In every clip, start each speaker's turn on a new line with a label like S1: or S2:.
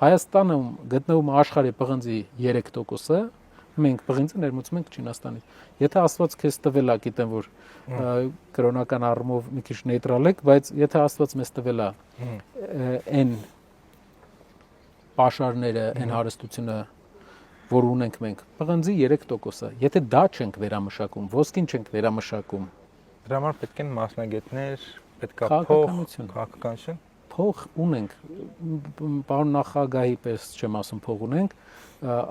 S1: Հայաստանում գտնվում աշխարհի պղնձի 3%-ը, մենք պղինձը ներմուծում ենք Չինաստանից։ Եթե Աստված քեզ տվել է, գիտեմ որ կրոնական առումով մի քիչ նեյտրալ եք, բայց եթե Աստված մեզ տվել է այն պաշարները, այն հարստությունը, որ ունենք մենք, պղնձի 3%-ը, եթե դա չենք վերամշակում, ոսկին չենք վերամշակում,
S2: դրա համար պետք են մասնագետներ, պետք է քաղաքականություն,
S1: փող ունենք, պարոն նախագահի պես չեմ ասում փող ունենք,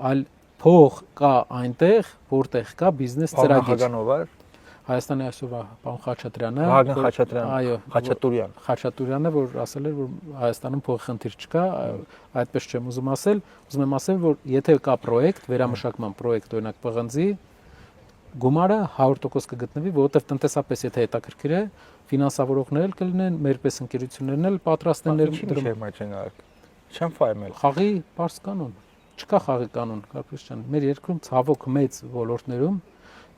S1: այլ փող կա այնտեղ, որտեղ կա բիզնես ծրագիր։ Հայաստանի այսօրվա պարոն Խաչատրյանը,
S2: այո,
S1: Խաչատուրյանը, որ ասել էր, որ Հայաստանում փողի խնդիր չկա, այդպես չեմ ուզում ասել, ուզում եմ ասել, որ եթե կա պրոյեկտ, վերամշակման պրոյեկտ, օրինակ պղնձի, գումարը 100% կգտնվի, որովհետև տնտեսապես եթե հետաքրքիր է, ֆինանսավորողներ էլ կլինեն, մեր պես ընկերություններն էլ պատրաստ են
S2: չեմ ֆայմել։
S1: Խաղի բարձ կանոն, չկա խաղի կանոն, Կարպեշյան, մեր երկրում ցավոք մեծ ոլորտներում,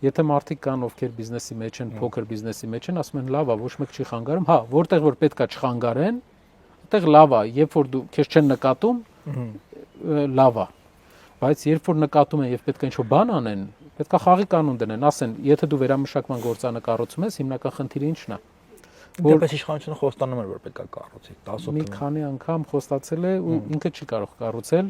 S1: եթե մարդիկ կան, ովքեր բիզնեսի մեջ են, փոքր բիզնեսի մեջ են, ասում են լավ է, ոչ մեկ չի խանգարում, հա, որտեղ որ պետքա չխանգարեն, այդտեղ լավ է, երբ որ դու քեզ չեն նկատում, լավ է, բայց երբ որ նկատում են եւ պետք է ինչ-որ բան անեն, պետքա խաղի կանոն դնեն, ասեն, եթե դու վերամշակման գործանը կառուցում ես, հիմնական խնդիրը ի՞նչն է։
S2: Որպես իշխանությունը խոստանում էր, որ պետք է կառուցի 10
S1: մի քանի անգամ խոստացել է ու ինքը չի կարող կառուցել։